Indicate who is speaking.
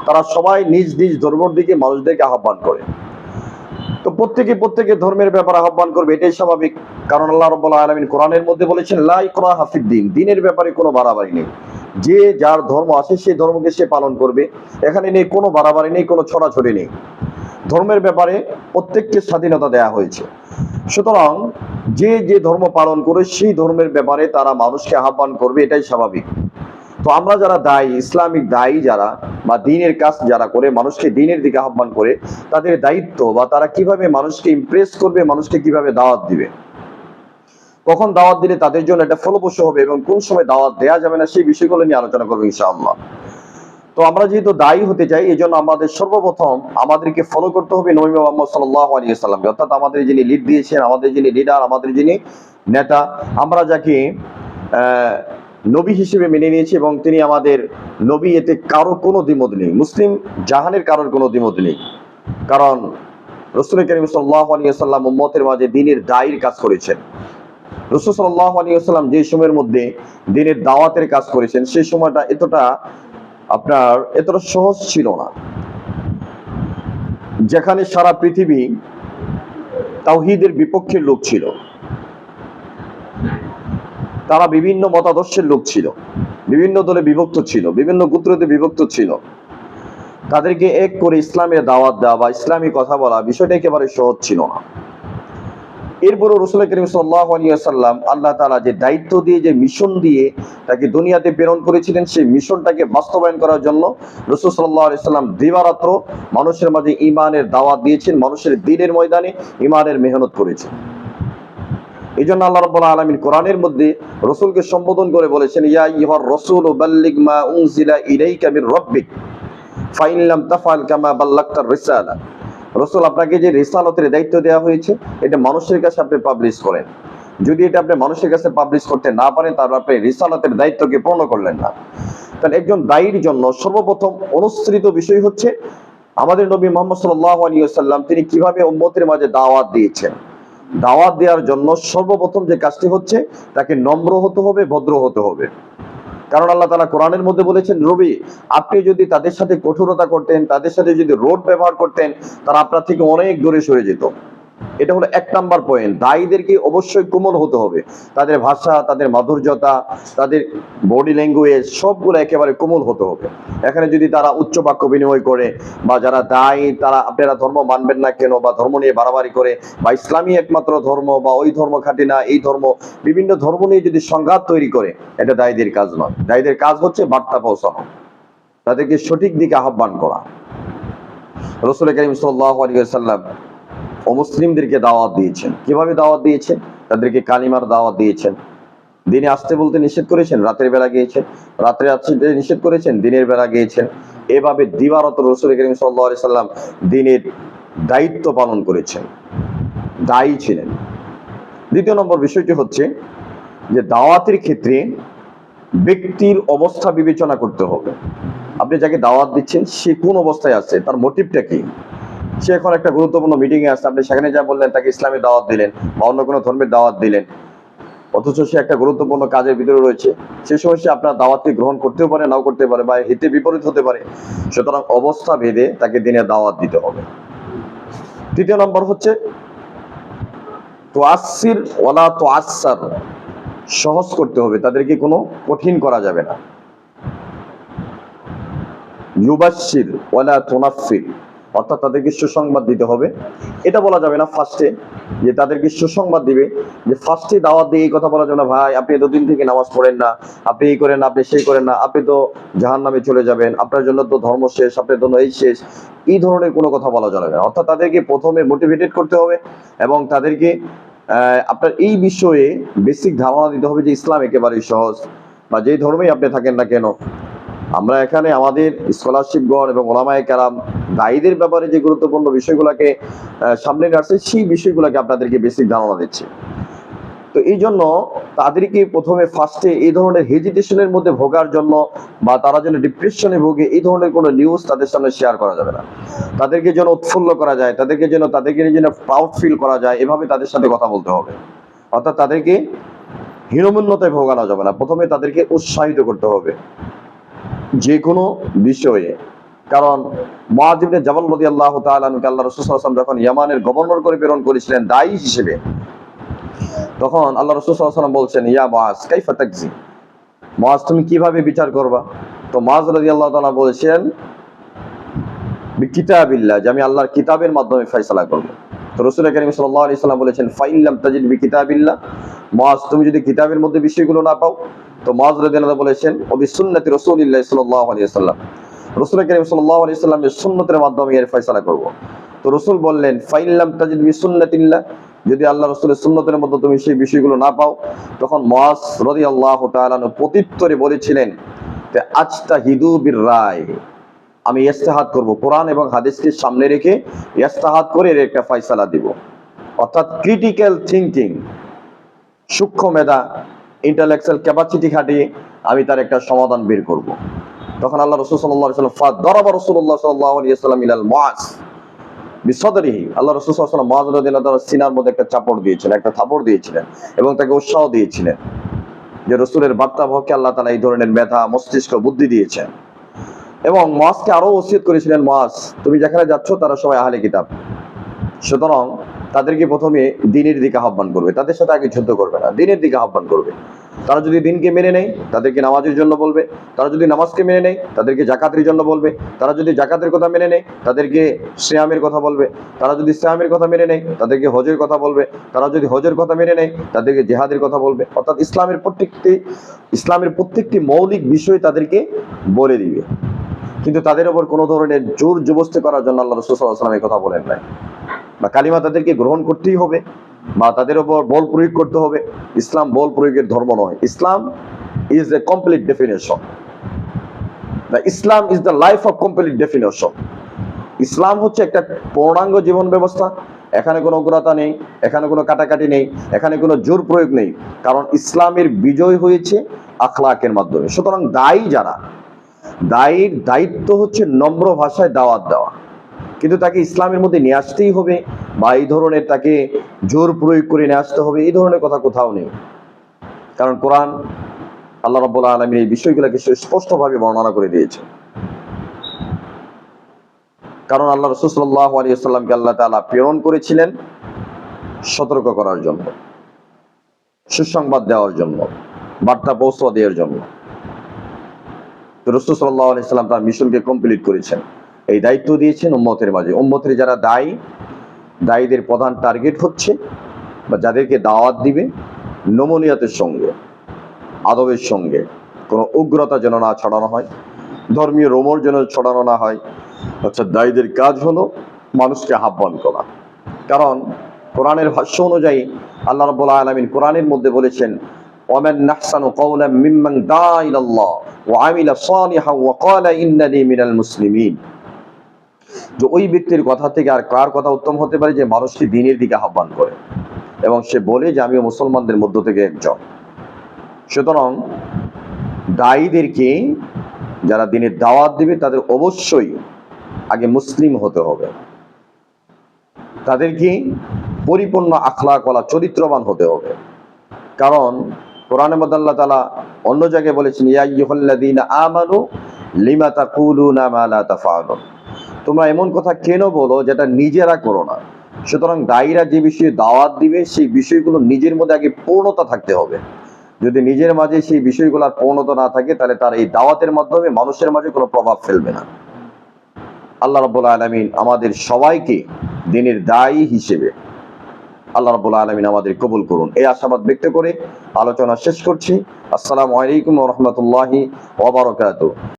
Speaker 1: তারা সবাই নিজ নিজ ধর্মের দিকে মানুষদেরকে আহ্বান করে। তো প্রত্যেকে ধর্মের ব্যাপারে আহ্বান করবে, এটাই স্বাভাবিক। কারণ আল্লাহ রাব্বুল আলামিন কোরআনের মধ্যে বলেছেন, লা ইকরাহা ফিদ্দিন, দ্বীনের ব্যাপারে কোনো বাড়াবাড়ি নেই। যে যার ধর্ম আছে সেই ধর্মকে সে পালন করবে। এখানে নেই কোনো বাড়াবাড়ি, নেই কোনো ছড়াছড়ি নেই। ধর্মের ব্যাপারে প্রত্যেককে স্বাধীনতা দেয়া হয়েছে। সুতরাং যে ধর্ম পালন করে সেই ধর্মের ব্যাপারে তারা মানুষকে আহ্বান করবে, এটাই স্বাভাবিক। তো আমরা যারা দায়ী, ইসলামিক দায়ী যারা বা দ্বীনের কাজ যারা করে, মানুষকে দ্বীনের দিকে আহ্বান করে, তাদের দায়িত্ব বা তারা কিভাবে মানুষকে ইমপ্রেস করবে, মানুষকে কিভাবে দাওয়াত দিবে, কখন দাওয়াত দিলে তাদের জন্য এটা ফলপ্রসূ হবে এবং কোন সময় দাওয়াত দেওয়া যাবে না, সেই বিষয়গুলো নিয়ে আলোচনা করবো ইনশাআল্লাহ। তো আমরা যেহেতু দায়ী হতে চাই, এই জন্য আমাদের সর্বপ্রথম আমাদেরকে ফলো করতে হবে নবী মুহাম্মদ সাল্লাল্লাহু আলাইহি ওয়াসাল্লামকে, অর্থাৎ আমাদের যিনি লিড দিয়েছেন, আমাদের যিনি লিডার, আমাদের যিনি নেতা, আমরা যাকে নবী হিসেবে মেনে নিয়েছি এবং তিনি আমাদের নবী, এতে কারো কোনো দ্বিমত নেই, মুসলিম জাহানের কারোর কোনো দ্বিমত নেই। কারণ রাসূল কারীম সাল্লাল্লাহু আলাইহি ওয়াসাল্লাম উম্মতের মাঝে দ্বীনের দায়ীর কাজ করেছেন। রাসূল সাল্লাল্লাহু আলাইহি ওয়াসাল্লাম যে সময়ের মধ্যে দ্বীনের দাওয়াতের কাজ করেছেন, সেই সময়টা এতটা সহজ ছিল না। যেখানে সারা পৃথিবী তাওহীদের বিপক্ষের লোক ছিল, তারা বিভিন্ন মতাদর্শের লোক ছিল, বিভিন্ন দলে বিভক্ত ছিল, বিভিন্ন গোত্রতে বিভক্ত ছিল, তাদেরকে এক করে ইসলামের দাওয়াত দেওয়া বা ইসলামী কথা বলা বিষয়টা একেবারে সহজ ছিল না। এরপরও রাসূল কারীম সাল্লাল্লাহু আলাইহি ওয়াসাল্লাম আল্লাহ তাআলা যে দায়িত্ব দিয়ে, যে মিশন দিয়ে তাকে দুনিয়াতে প্রেরণ করেছিলেন, সেই মিশনটাকে বাস্তবায়ন করার জন্য রাসূল সাল্লাল্লাহু আলাইহি ওয়াসাল্লাম দিবারাত্র মানুষের মাঝে ঈমানের দাওয়াত দিয়েছেন, মানুষের দ্বীনের ময়দানে ঈমানের মেহনত করেছেন। এই জন্য আল্লাহ রাব্বুল আলামিন কোরআনের মধ্যে রাসূলকে সম্বোধন করে বলেছেন, ইয়া আইয়ুহার রাসূলু বাল্লিগ মা উনজিলা ইলাইকা মির রাব্বিক ফাইন লাম তাফআল কামা বাল্লাগতার রিসালা। রাসূল, আপনাকে যে রিসালাতের দায়িত্ব দেওয়া হয়েছে, এটা মানুষের কাছে আপনি পাবলিশ করেন। যদি এটা আপনি মানুষের কাছে পাবলিশ করতে না পারেন, তাহলে আপনি রিসালাতের দায়িত্বকে পূর্ণ করলেন না। তাহলে একজন দায়ীর জন্য সর্বপ্রথম অনুসৃত বিষয় হচ্ছে আমাদের নবী মুহাম্মদ সাল্লাল্লাহু আলাইহি ওয়াসাল্লাম তিনি কিভাবে উম্মতের মাঝে দাওয়াত দিয়েছেন। দাওয়াত দেওয়ার জন্য সর্বপ্রথম যে কাজটি হচ্ছে, তাকে নম্র হতে হবে, ভদ্র হতে হবে। কারণ আল্লাহ তাআলা কোরআনের মধ্যে বলেছেন, নবী, আপনি যদি তাদের সাথে কঠোরতা করতেন, তাদের সাথে যদি রোড ব্যবহার করতেন, তারা আপনার থেকে অনেক দূরে সরে যেত। এটা হলো 1 নাম্বার পয়েন্ট। দায়ীদেরকে অবশ্যই কোমল হতে হবে, তাদের ভাষা, তাদের মাধুর্যতা, তাদের বডি ল্যাঙ্গুয়েজ সবগুলো একেবারে কোমল হতে হবে। এখানে যদি তারা উচ্চ বাক্য বিনিময় করে, বা যারা দায়ী তারা আপনারা ধর্ম মানবেন না কেন, বা ধর্ম নিয়ে বাড়াবাড়ি করে, বা ইসলামী একমাত্র ধর্ম, বা ওই ধর্ম খাঁটি না, এই ধর্ম, বিভিন্ন ধর্ম নিয়ে যদি সংঘাত তৈরি করে, এটা দায়ীদের কাজ নয়। দায়ীদের কাজ হচ্ছে বার্তা পৌঁছানো, তাদেরকে সঠিক দিকে আহ্বান করা। রাসূল কারীম সাল্লাল্লাহু আলাইহি ওয়াসাল্লাম অমুসলিমদেরকে দাওয়াত দিয়েছেন। কিভাবে দাওয়াত দিয়েছেন? তাদেরকে কালিমার দাওয়াত দিয়েছেন। দিনে আসতে বলতে নিষেধ করেছেন, রাতের বেলা গিয়েছেন। রাত্রে আসতে নিষেধ করেছেন, দিনের বেলা গিয়েছেন। এভাবে দিবারত রাসূল কারীম সাল্লাল্লাহু আলাইহি ওয়াসাল্লাম দিনের দায়িত্ব পালন করেছেন, দায়ী ছিলেন। দ্বিতীয় নম্বর বিষয়টি হচ্ছে যে দাওয়াতের ক্ষেত্রে ব্যক্তির অবস্থা বিবেচনা করতে হবে। আপনি যাকে দাওয়াত দিচ্ছেন সে কোন অবস্থায় আছে, তার মোটিভটা কি। সে এখন একটা গুরুত্বপূর্ণ মিটিং এ আছে, আপনি সেখানে যা বললেন, তাকে ইসলামের দাওয়াত দিলেন বা অন্য কোনো ধর্মের দাওয়াত দিলেন, অথচ সে একটা গুরুত্বপূর্ণ কাজের ভিতরে রয়েছে, সে সময় সে আপনার দাওয়াতকে গ্রহণ করতেও পারে, নাও করতে পারে, বা হিতে বিপরীত হতে পারে। সুতরাং অবস্থা ভেদে তাকে দিনের দাওয়াত দিতে হবে। তৃতীয় নম্বর হচ্ছে তুআসসির ওয়ালা তুআসসার, সহজ করতে হবে, তাদেরকে কোনো কঠিন করা যাবে না। ইউবাশশির ওয়ালা তুনাফফির, অর্থাৎ তাদেরকে সুসংবাদ দিতে হবে। এটা বলা যাবে না ফার্স্টে যে তাদেরকে সুসংবাদ দিবে, যে ফার্স্টে দাওয়াত দিয়ে এই কথা বলা যাবে না, ভাই আপনি এতদিন থেকে নামাজ পড়েন না, আপনি এই করেন না, আপনি সেই করেন না, আপনি তো জাহান্নামে চলে যাবেন, আপনার জন্য তো ধর্ম শেষ, আপনার জন্য এই শেষ, এই ধরনের কোনো কথা বলা যাবে না। অর্থাৎ তাদেরকে প্রথমে মোটিভেটেড করতে হবে এবং তাদেরকে আপনার এই বিষয়ে বেসিক ধারণা দিতে হবে যে ইসলাম একেবারেই সহজ, বা যেই ধর্মেই আপনি থাকেন না কেন। আমরা এখানে আমাদের স্কলারশিপগণ এবং ওলামায়ে কেরাম দায়ীদের ব্যাপারে যে গুরুত্বপূর্ণ বিষয়গুলোকে সামনে রাখছে, সেই বিষয়গুলোকে আপনাদেরকে বেসিক ধারণা দিচ্ছি। তো এই জন্য তাদেরকে প্রথমে ফার্স্টে এই ধরনের হেজিটেশনের মধ্যে ভোগার জন্য, বা তারা যেন ডিপ্রেশনে ভোগে, এই ধরনের কোনো নিউজ তাদের সামনে শেয়ার করা যাবে না। তাদেরকে যেন উৎফুল্ল করা যায়, তাদেরকে যেন প্রাউড ফিল করা যায়, এভাবে তাদের সাথে কথা বলতে হবে। অর্থাৎ তাদেরকে হীনমন্যতায় ভোগানো যাবে না, প্রথমে তাদেরকে উৎসাহিত করতে হবে যে কোনো বিষয়ে। কারণ মুআয ইবনে জাবাল রাদিয়াল্লাহু তাআলা আনহু আল্লাহ রাসূল সাল্লাল্লাহু আলাইহি ওয়াসাল্লাম যখন ইয়ামানের গভর্নর করে প্রেরণ করেছিলেন দায়ী হিসেবে, তখন আল্লাহ রাসূল সাল্লাল্লাহু আলাইহি ওয়াসাল্লাম বলছেন, ইয়া মুআয কাইফা তাকজি, মুআয তুমি কিভাবে বিচার করবা? তো মুআয রাদিয়াল্লাহু তাআলা বলেছেন বিকিতাবিল্লাহ, যে আমি আল্লাহর কিতাবের মাধ্যমে ফয়সালা করব। তো রাসূল কারীম সাল্লাল্লাহু আলাইহি ওয়াসাল্লাম বলেছেন ফাইল্লাম তাজিদ বিকিতাবিল্লাহ, মুআয তুমি যদি কিতাবের মধ্যে বিষয়গুলো না পাও, তো মুআয রাদিয়াল্লাহু তাআলা বলেছেন ও বিসুন্নতি রাসূলিল্লাহ সাল্লাল্লাহু আলাইহি ওয়াসাল্লাম, রাসূল কারীম সাল্লাল্লাহু আলাইহি ওয়াসাল্লামের সুন্নতের মাধ্যমে এর ফয়সালা করব। তো রাসূল বললেন ফাইল্লাম তাজিদ বিসুন্নাতিল্লাহ, যদি আল্লাহ রাসূলের সুন্নতের মধ্যে তুমি সেই বিষয়গুলো না পাও, তখন মুআয রাদিয়াল্লাহু তাআলা প্রত্যুত্তরে বলেছিলেন যে আজতাহিদু বির-রায়, আমি ইজতিহাদ করব, কোরআন এবং হাদিসকে সামনে রেখে ইজতিহাদ করে এর একটা ফয়সালা দিব। অর্থাৎ ক্রিটিক্যাল থিংকিং, সূক্ষ্ম মেধা, ইন্টেলেকচুয়াল ক্যাপাসিটি খাটিয়ে আমি তার একটা সমাধান বের করব। তখন আল্লাহ রাসূল সাল্লাল্লাহু আলাইহি ওয়াসাল্লাম ফাদরাবা রাসূলুল্লাহ সাল্লাল্লাহু আলাইহি ওয়াসাল্লাম ইলাল মুআয বিসদরিহি, আল্লাহ রাসূল সাল্লাল্লাহু আলাইহি ওয়াসাল্লাম মুআয রাদিয়াল্লাহু তাআলা সিনার মধ্যে একটা চাপড় দিয়েছিলেন, একটা থাপড় দিয়েছিলেন এবং তাকে উৎসাহ দিয়েছিলেন যে রাসূলের বার্তাবহকে আল্লাহ তাআলা এই ধরনের মেধা, মস্তিষ্ক, বুদ্ধি দিয়েছেন। এবং মুআযকে আরো ওসিয়ত করেছিলেন, মুআয তুমি যেখানে যাচ্ছ তারা সবাই আহলে কিতাব, সুতরাং তাদেরকে প্রথমে দ্বীনের দিকে আহ্বান করবে, তাদের সাথে আগে যুদ্ধ করবে না, দ্বীনের দিকে আহ্বান করবে। তারা যদি দ্বীনকে মেনে নেয় তাদেরকে নামাজের জন্য বলবে, তারা যদি নামাজকে মেনে নেয় তাদেরকে যাকাতের জন্য বলবে, তারা যদি যাকাতের কথা মেনে নেয় তাদেরকে সিয়ামের কথা বলবে, তারা যদি সিয়ামের কথা মেনে নেয় তাদেরকে হজের কথা বলবে, তারা যদি হজের কথা মেনে নেয় তাদেরকে জিহাদের কথা বলবে। অর্থাৎ ইসলামের প্রত্যেকটি মৌলিক বিষয় তাদেরকে বলে দিবে। কিন্তু তাদের উপর কোনো ধরনের জোর জবরদস্তি করার জন্য আল্লাহ রাসূল সাল্লাল্লাহু আলাইহি ওয়াসাল্লাম এই কথা বলেন নাই। বা কালিমা তাদেরকে গ্রহণ করতেই হবে বা তাদের উপর বল প্রয়োগ করতে হবে। ইসলাম বল প্রয়োগের ধর্ম নয়। Islam is a complete definition. The Islam is the life of complete definition. ইসলাম হচ্ছে একটা পূর্ণাঙ্গ জীবন ব্যবস্থা। এখানে কোনো উগ্রতা নেই, এখানে কোনো কাটাকাটি নেই, এখানে কোনো জোর প্রয়োগ নেই, কারণ ইসলামের বিজয় হয়েছে আখলাকের মাধ্যমে। সুতরাং দায়ীর দায়িত্ব হচ্ছে নম্র ভাষায় দাওয়াত দেওয়া, কিন্তু তাকে ইসলামের মধ্যে নিয়ে আসতেই হবে বা এই ধরনের তাকে জোর প্রয়োগ করে নিয়ে আসতে হবে, এই ধরনের কথা কোথাও নেই। কারণ কোরআন আল্লাহ রাব্বুল আলামিন এই বিষয়গুলোকে স্পষ্টভাবে বর্ণনা করে দিয়েছে। কারণ আল্লাহ রাসূল সাল্লাল্লাহু আলাইহি ওয়াসাল্লামকে আল্লাহ তাআলা প্রেরণ করেছিলেন সতর্ক করার জন্য, সুসংবাদ দেওয়ার জন্য, বার্তা পৌঁছে দেওয়ার জন্য। তো রাসূল সাল্লাল্লাহু আলাইহি ওয়াসাল্লাম তার মিশনকে কমপ্লিট করেছেন, এই দায়িত্ব দিয়েছেন উম্মতের মাঝে। উম্মতের যারা দায়ীদের প্রধান টার্গেট হচ্ছে বা যাদেরকে দাওয়াত দিবে নমনীয়তার সঙ্গে, আদবের সঙ্গে, কোনো উগ্রতা যেন না ছড়ানো হয়, ধর্মীয় রোমর যেন ছড়ানো না হয়। অর্থাৎ দায়ীদের কাজ হলো মানুষকে আহ্বান করা। কারণ কোরআনের ভাষ্য অনুযায়ী আল্লাহ রাব্বুল আলামিন কোরআনের মধ্যে বলেছেন ওয়ামান নাহসানু কাওলাম মিম্মান দাআ ইলাল্লাহ ওয়া আমিলা সালিহান ওয়া ক্বালা ইন্নানি মিনাল মুসলিমিন। যে ওই ব্যক্তির কথা থেকে আর কার কথা উত্তম হতে পারে যে মানুষকে দ্বীনের দিকে আহ্বান করে এবং সে বলে যে আমিও মুসলমানদের মধ্য থেকে একজন। সুতরাং দায়ীদেরকে যারা দ্বীনের দাওয়াত দিবে তাদের অবশ্যই আগে মুসলিম হতে হবে, তাদেরকে পরিপূর্ণ আখলাক ওয়ালা চরিত্রবান হতে হবে। কারণ কোরআনের মধ্যে আল্লাহ তাআলা অন্য জায়গায় বলেছেন ইয়া আইয়ুহাল্লাযীনা আমানু লিমা তাকুলুনা মা লা তাফআলুন, তোমরা এমন কথা কেন বলো যেটা নিজেরা করো না। সুতরাং দায়ীরা যে বিষয়ে দাওয়াত দিবে সেই বিষয়গুলো নিজের মধ্যে আগে পূর্ণতা থাকতে হবে। যদি নিজের মাঝে সেই বিষয়গুলোর পূর্ণতা না থাকে তাহলে তার এই দাওয়াতের মাধ্যমে মানুষের মাঝে কোনো প্রভাব ফেলবে না। আল্লাহ রাব্বুল আলামিন আমাদের সবাইকে দ্বীনের দায়ী হিসেবে আল্লাহ রাব্বুল আলামিন আমাদের কবুল করুন, এই আশাবাদ ব্যক্ত করে আলোচনা শেষ করছি। আসসালামু আলাইকুম ওয়া রাহমাতুল্লাহি ওয়া বারাকাতুহু।